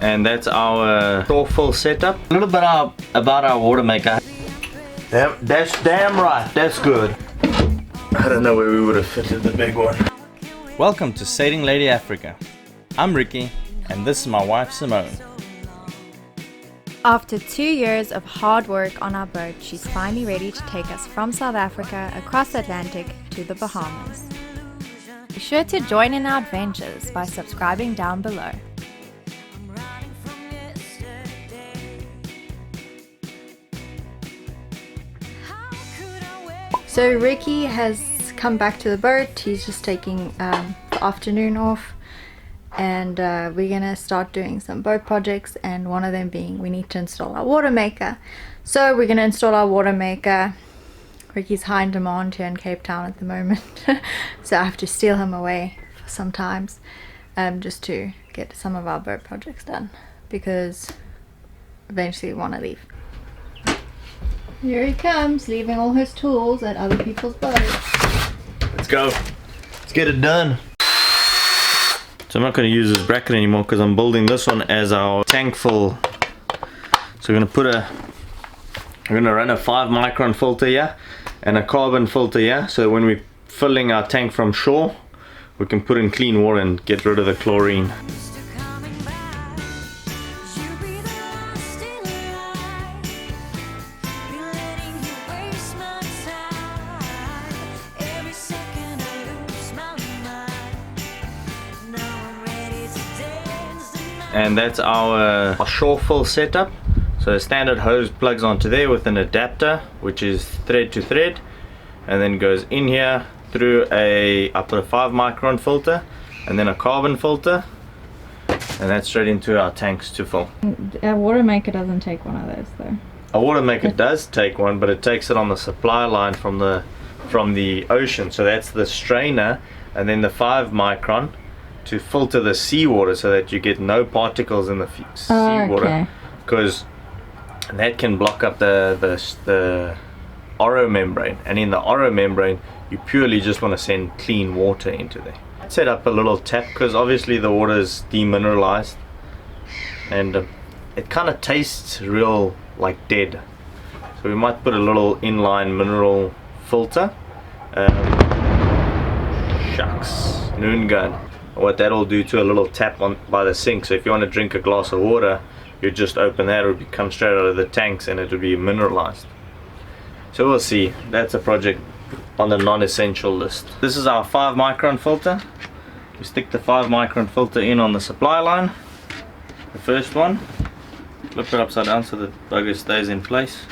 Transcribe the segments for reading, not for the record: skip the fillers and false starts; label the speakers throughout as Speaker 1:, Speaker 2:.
Speaker 1: And that's our full setup. A little bit about our water maker. That's damn right, that's good. I don't know where we would have fitted the big one. Welcome to Sailing Lady Africa. I'm Ricky, and this is my wife Simone.
Speaker 2: After 2 years of hard work on our boat, she's finally ready to take us from South Africa across the Atlantic to the Bahamas. Be sure to join in our adventures by subscribing down below. So Ricky has come back to the boat. He's just taking the afternoon off, and we're gonna start doing some boat projects, and one of them being we need to install our water maker. So we're gonna install our water maker. Ricky's high in demand here in Cape Town at the moment, so I have to steal him away for sometimes, just to get some of our boat projects done, because eventually we want to leave. Here he comes, leaving all his tools at other people's boats.
Speaker 1: Let's go. Let's get it done. So I'm not going to use this bracket anymore because I'm building this one as our tank full. So we're going to run a 5 micron filter here and a carbon filter here. So when we're filling our tank from shore, we can put in clean water and get rid of the chlorine. And that's our shore fill setup. So a standard hose plugs onto there with an adapter, which is thread to thread, and then goes in here through I put a 5 micron filter and then a carbon filter, and that's straight into our tanks to fill.
Speaker 2: Our water maker doesn't take one of those though.
Speaker 1: A water maker does take one, but it takes it on the supply line from the ocean. So that's the strainer, and then the 5 micron to filter the seawater so that you get no particles in the seawater, because that can block up the RO membrane, and in the RO membrane you purely just want to send clean water into there. Set up a little tap because obviously the water is demineralized, and it kind of tastes real like dead, so we might put a little inline mineral filter. Shucks, noon gun. What that'll do to a little tap on by the sink, so if you want to drink a glass of water, you just open that, it would come straight out of the tanks and it would be mineralized. So we'll see. That's a project on the non-essential list. This is our 5 micron filter. We stick the 5 micron filter in on the supply line, the first one. Flip it upside down so the bugger stays in place.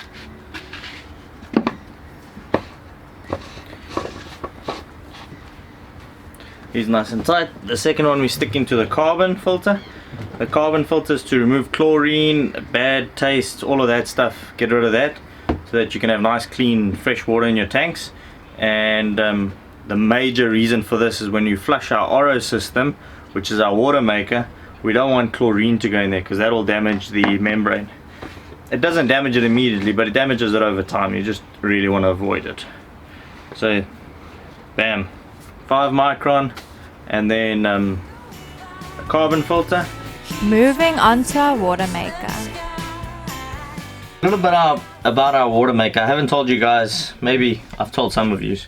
Speaker 1: He's nice and tight. The second one we stick into the carbon filter. The carbon filter is to remove chlorine, bad taste, all of that stuff. Get rid of that so that you can have nice clean fresh water in your tanks. And the major reason for this is when you flush our RO system, which is our water maker, we don't want chlorine to go in there because that will damage the membrane. It doesn't damage it immediately, but it damages it over time. You just really want to avoid it. So bam, 5 micron and then a carbon filter.
Speaker 2: Moving on to our water maker.
Speaker 1: A little bit about our water maker. I haven't told you guys, maybe I've told some of you,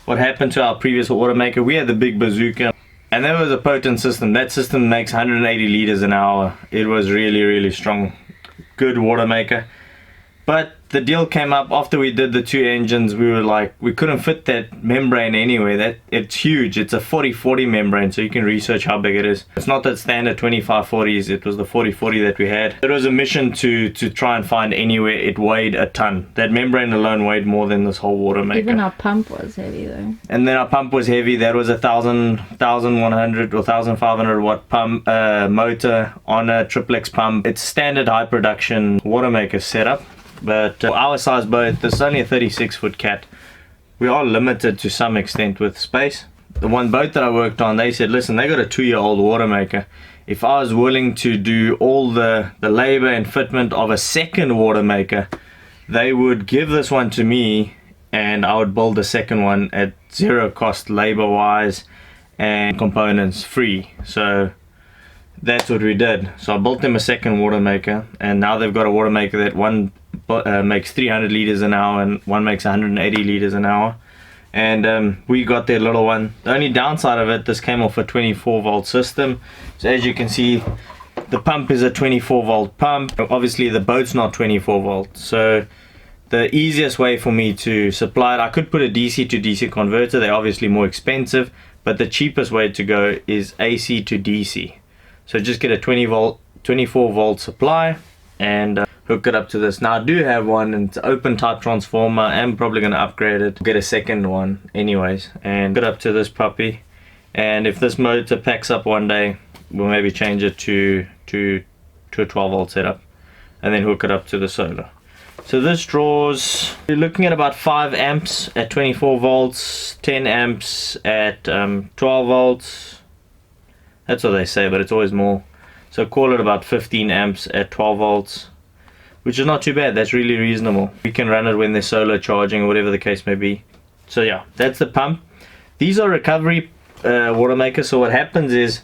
Speaker 1: what happened to our previous water maker. We had the big bazooka, and that was a potent system. That system makes 180 liters an hour. It was really strong, good water maker. But the deal came up after we did the 2 engines. We were like, we couldn't fit that membrane anyway. It's huge. It's a 40-40 membrane, so you can research how big it is. It's not that standard 25-40s. It was the 40-40 that we had. It was a mission to try and find anywhere it weighed a ton. That membrane alone weighed more than this whole water maker.
Speaker 2: Even our pump was heavy though.
Speaker 1: And then our pump was heavy. That was a 1100 or 1500 watt pump motor on a triplex pump. It's standard high production water maker setup. But our size boat, this is only a 36-foot cat. We are limited to some extent with space. The one boat that I worked on, they said, listen, they got a 2-year-old water maker. If I was willing to do all the labor and fitment of a second water maker, they would give this one to me and I would build a second one at 0 cost labor wise and components free. So that's what we did. So I built them a second water maker, and now they've got a water maker that one makes 300 liters an hour and one makes 180 liters an hour. And we got their little one. The only downside of it, this came off a 24 volt system. So as you can see, the pump is a 24 volt pump. Obviously the boat's not 24 volt. So the easiest way for me to supply it, I could put a DC to DC converter. They're obviously more expensive, but the cheapest way to go is AC to DC. So just get a 24 volt supply and hook it up to this. Now I do have one, and it's an open type transformer. I'm probably going to upgrade it, get a second one anyways, and get up to this puppy. And if this motor packs up one day, we'll maybe change it to a 12 volt setup and then hook it up to the solar. So this draws, you're looking at about 5 amps at 24 volts, 10 amps at 12 volts. That's what they say, but it's always more. So call it about 15 amps at 12 volts, which is not too bad. That's really reasonable. We can run it when there's solar charging or whatever the case may be. So yeah, that's the pump. These are recovery water makers. So what happens is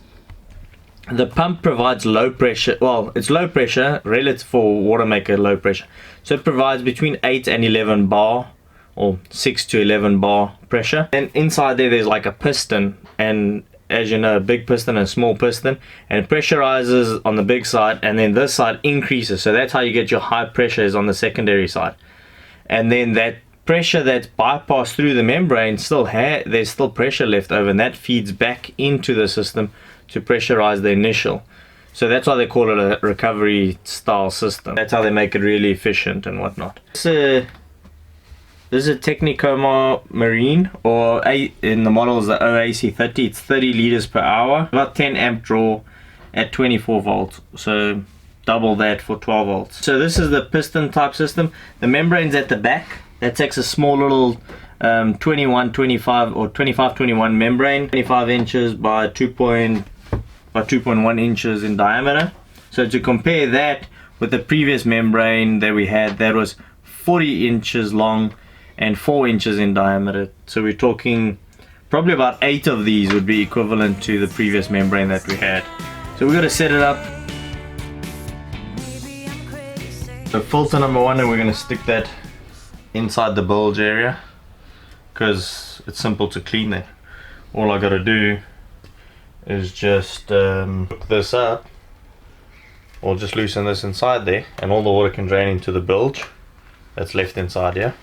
Speaker 1: the pump provides low pressure. Well, it's low pressure relative for water maker low pressure. So it provides between 8 and 11 bar or 6 to 11 bar pressure. And inside there's like a piston, and as you know, a big piston and a small piston, and it pressurizes on the big side, and then this side increases. So that's how you get your high pressure, is on the secondary side. And then that pressure that's bypassed through the membrane, there's still pressure left over, and that feeds back into the system to pressurize the initial. So that's why they call it a recovery style system. That's how they make it really efficient and whatnot. This is a Technico Marine, or in the model is the OAC30. It's 30 liters per hour, about 10 amp draw at 24 volts. So double that for 12 volts. So this is the piston type system. The membrane's at the back. That takes a small little 21-25 or 25-21 membrane, 25 inches by 2.1 inches in diameter. So to compare that with the previous membrane that we had, that was 40 inches long and 4 inches in diameter. So we're talking probably about 8 of these would be equivalent to the previous membrane that we had. So we're going to set it up. So filter number 1, and we're going to stick that inside the bulge area because it's simple to clean there. All I got to do is just hook this up, or just loosen this inside there, and all the water can drain into the bilge that's left inside here.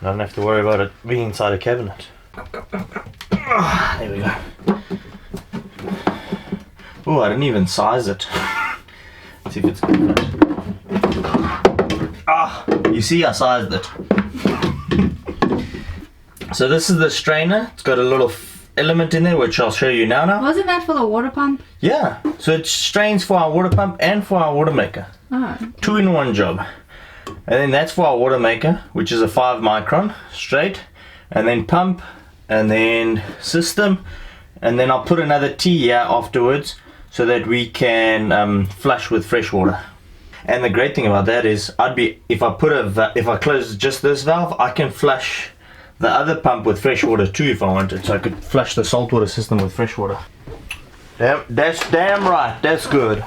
Speaker 1: I don't have to worry about it being inside a cabinet. There we go. Oh, I didn't even size it. Let's see if it's good. You see, I sized it. So this is the strainer. It's got a little element in there, which I'll show you now.
Speaker 2: Wasn't that for the water pump?
Speaker 1: Yeah. So it strains for our water pump and for our water maker.
Speaker 2: Oh.
Speaker 1: 2-in-1 job. And then that's for our water maker, which is a 5 micron straight, and then pump, and then system, and then I'll put another T here afterwards so that we can flush with fresh water. And the great thing about that is, if I close just this valve, I can flush the other pump with fresh water too if I wanted. So I could flush the saltwater system with fresh water. That's damn right. That's good.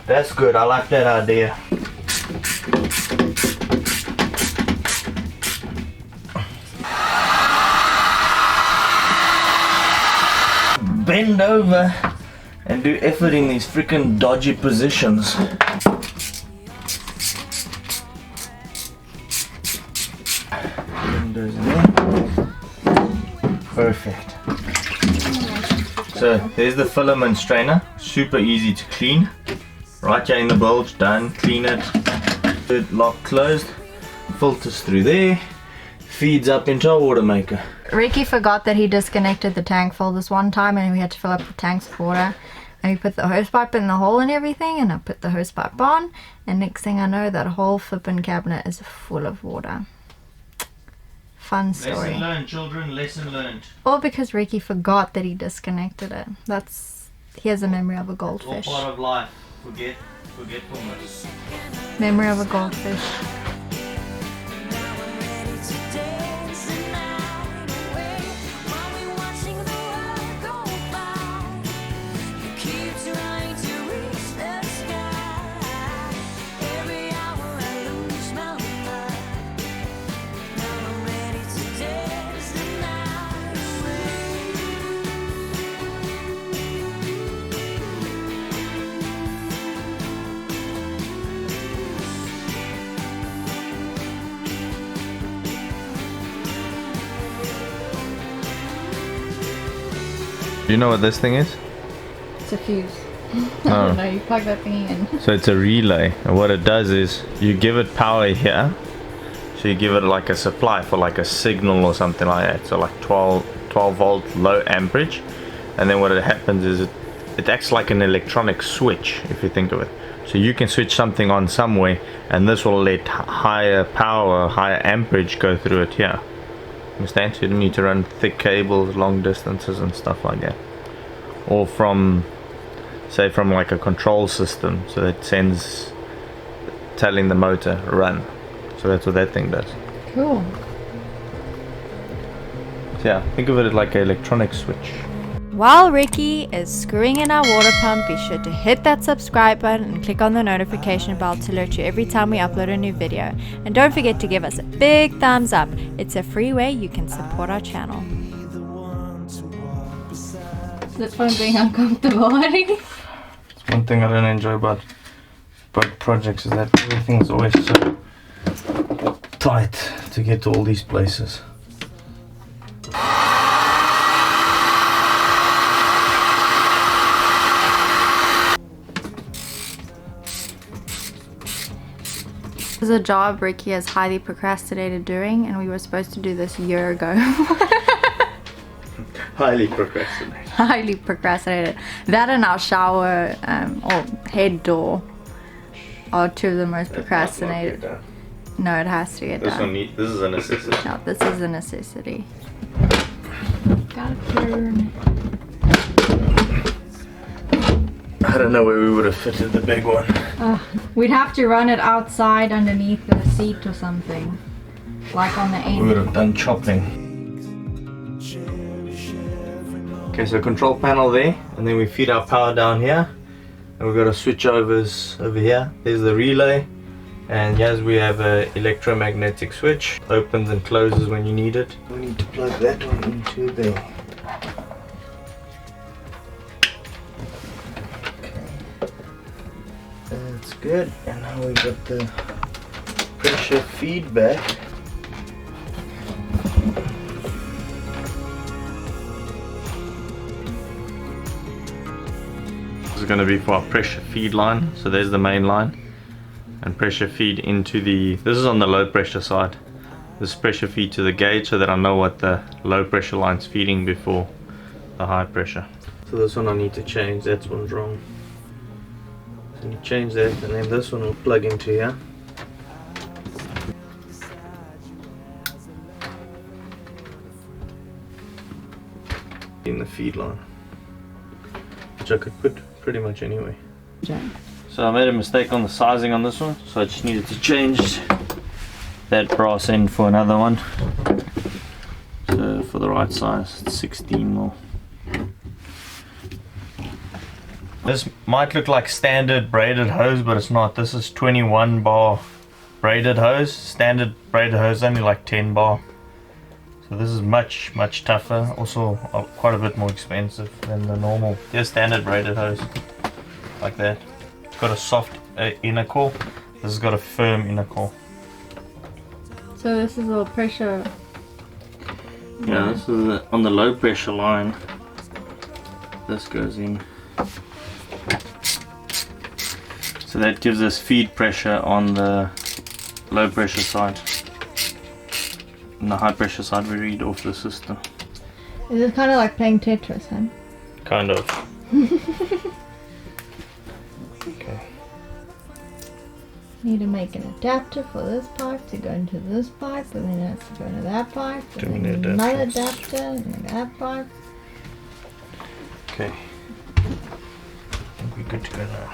Speaker 1: That's good. I like that idea. Bend over and do effort in these freaking dodgy positions. Windows in there. Perfect. So there's the filament strainer. Super easy to clean. Right here in the bulge, done. Clean it. Good, lock closed. Filters through there. Feeds up into our water maker.
Speaker 2: Ricky forgot that he disconnected the tank full this one time, and we had to fill up the tanks with water. And we put the hose pipe in the hole and everything, and I put the hose pipe on, and next thing I know, that whole flippin' cabinet is full of water. Fun story.
Speaker 1: Lesson learned, children. Lesson learned.
Speaker 2: All because Ricky forgot that he disconnected it. He has a memory of a goldfish.
Speaker 1: All part of life. Forgetfulness.
Speaker 2: Memory of a goldfish.
Speaker 3: Keeps you
Speaker 1: Do you know what this thing is?
Speaker 2: It's a fuse.
Speaker 1: Oh.
Speaker 2: No, you plug that thing in.
Speaker 1: So it's a relay, and what it does is you give it power here. So you give it like a supply for like a signal or something like that. So like 12 volt low amperage, and then what happens is it acts like an electronic switch, if you think of it. So you can switch something on somewhere, and this will let higher power, higher amperage go through it here. Understand? So you don't need to run thick cables, long distances and stuff like that. Or from, say, from like a control system, so it sends, telling the motor run. So that's what that thing does.
Speaker 2: Cool.
Speaker 1: So yeah, think of it like an electronic switch.
Speaker 2: While Ricky is screwing in our water pump, be sure to hit that subscribe button and click on the notification bell to alert you every time we upload a new video. And don't forget to give us a big thumbs up. It's a free way you can support our channel. This one being uncomfortable, honey.
Speaker 1: It's one thing I don't enjoy about projects is that everything's always so tight to get to all these places.
Speaker 2: This is a job Ricky has highly procrastinated doing, and we were supposed to do this a year ago.
Speaker 1: Highly procrastinated.
Speaker 2: Highly procrastinated. That and our shower or head door are two of the most procrastinated. No, it has to get done.
Speaker 1: This is a necessity.
Speaker 2: No, this is a necessity. Gotta turn.
Speaker 1: I don't know where we would have fitted the big one.
Speaker 2: We'd have to run it outside underneath the seat or something. Like on the end.
Speaker 1: We would have done chopping. Okay, so control panel there, and then we feed our power down here. And we've got a switch overs over here. There's the relay. And yes, we have an electromagnetic switch. Opens and closes when you need it. We need to plug that one into there. That's good. And now we've got the pressure feedback. This is going to be for our pressure feed line. So there's the main line. And pressure feed into this is on the low pressure side. This pressure feed to the gauge so that I know what the low pressure line's feeding before the high pressure. So this one I need to change, that one's wrong. So you change that, and then this one will plug into here. In the feed line, which I could put pretty much anyway.
Speaker 2: Yeah.
Speaker 1: So I made a mistake on the sizing on this one, so I just needed to change that brass end for another one. So for the right size, it's 16 mil. This might look like standard braided hose, but it's not. This is 21 bar braided hose. Standard braided hose only like 10 bar. So this is much tougher. Also quite a bit more expensive than the normal. Just standard braided hose, like that. It's got a soft inner core. This has got a firm inner core.
Speaker 2: So this is all pressure.
Speaker 1: Yeah, this is on the low pressure line. This goes in. So that gives us feed pressure on the low pressure side. On the high pressure side we read off the system.
Speaker 2: Is it kind of like playing Tetris, huh?
Speaker 1: Kind of. Okay.
Speaker 2: Need to make an adapter for this pipe to go into this pipe, and then it has to go into that pipe, and then another adapter into that pipe.
Speaker 1: Okay. I think we're good to go now.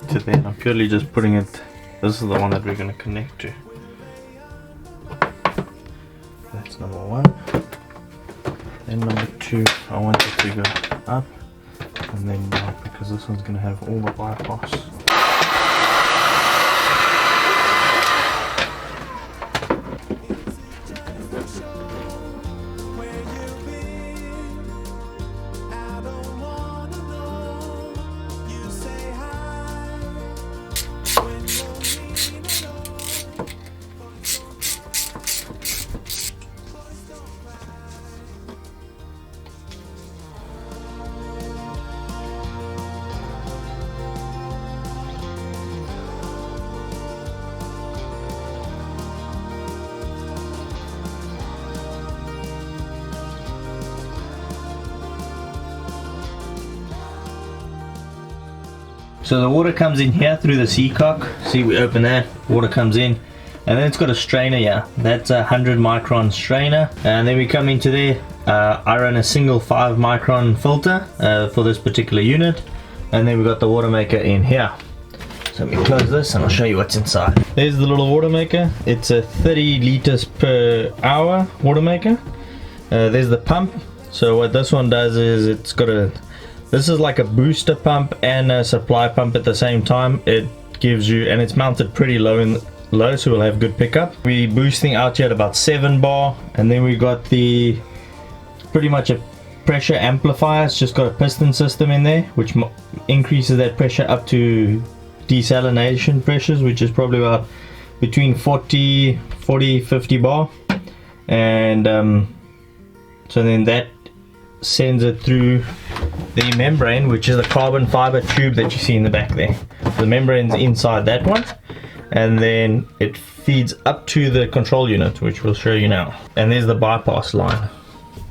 Speaker 1: To then, I'm purely just putting it. This is the one that we're going to connect to. That's number one. Then number two, I want it to go up and then down because this one's going to have all the bypass. So the water comes in here through the seacock. See, we open that, water comes in. And then it's got a strainer here. That's a 100 micron strainer. And then we come into there. I run a single 5 micron filter for this particular unit. And then we got the water maker in here. So let me close this and I'll show you what's inside. There's the little water maker. It's a 30 liters per hour water maker. There's the pump. So what this one does is it's got this is like a booster pump and a supply pump at the same time. It gives you, and it's mounted pretty low so we'll have good pickup. We boosting out here at about 7 bar, and then we got the pretty much a pressure amplifier. It's just got a piston system in there which increases that pressure up to desalination pressures, which is probably about between 40 50 bar, and so then that sends it through the membrane, which is the carbon fiber tube that you see in the back there. The membrane's inside that one, and then it feeds up to the control unit, which we'll show you now. And there's the bypass line.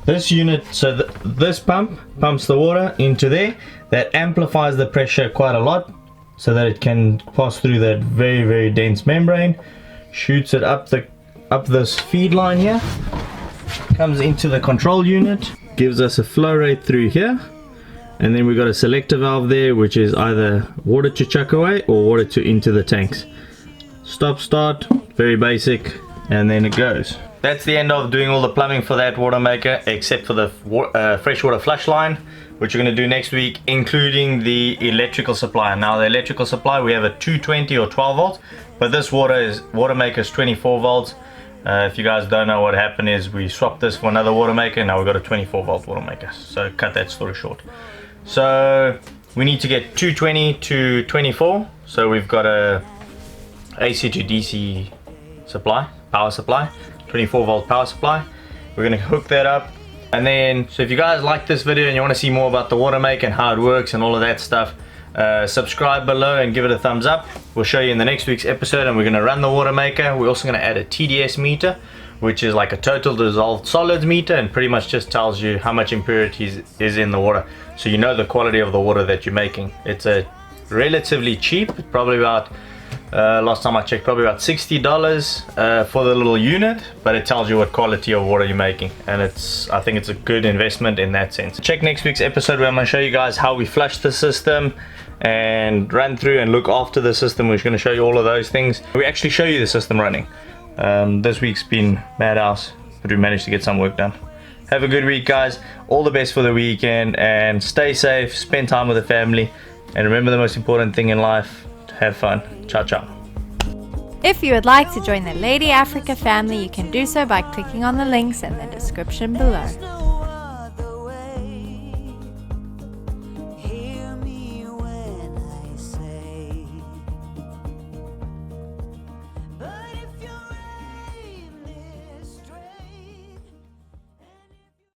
Speaker 1: This unit, so this pump pumps the water into there. That amplifies the pressure quite a lot so that it can pass through that very dense membrane, shoots it up this feed line here, comes into the control unit, gives us a flow rate through here, and then we've got a selector valve there, which is either water to chuck away or water to into the tanks. Stop start, very basic, and then it goes. That's the end of doing all the plumbing for that water maker, except for the freshwater flush line, which we're going to do next week, including the electrical supply. Now the electrical supply, we have a 220 or 12 volts, but this water maker is 24 volts. If you guys don't know, what happened is we swapped this for another water maker. Now we've got a 24 volt water maker. So cut that story short. So we need to get 220 to 24. So we've got a AC to DC supply, power supply, 24 volt power supply. We're going to hook that up. And then, so if you guys like this video and you want to see more about the water maker and how it works and all of that stuff, subscribe below and give it a thumbs up. We'll show you in the next week's episode, and we're going to run the water maker. We're also going to add a TDS meter, which is like a total dissolved solids meter, and pretty much just tells you how much impurities is in the water, so you know the quality of the water that you're making. It's a relatively cheap, probably about last time I checked, probably about $60 for the little unit, but it tells you what quality of water you're making, and I think it's a good investment in that sense. Check next week's episode where I'm going to show you guys how we flush the system and run through and look after the system. We're going to show you all of those things. We actually show you the system running. This week's been madhouse, but we managed to get some work done. Have a good week, guys. All the best for the weekend, and stay safe, spend time with the family, and remember the most important thing in life: have fun. Ciao, ciao.
Speaker 3: If you would like to join the Lady Africa family, you can do so by clicking on the links in the description below.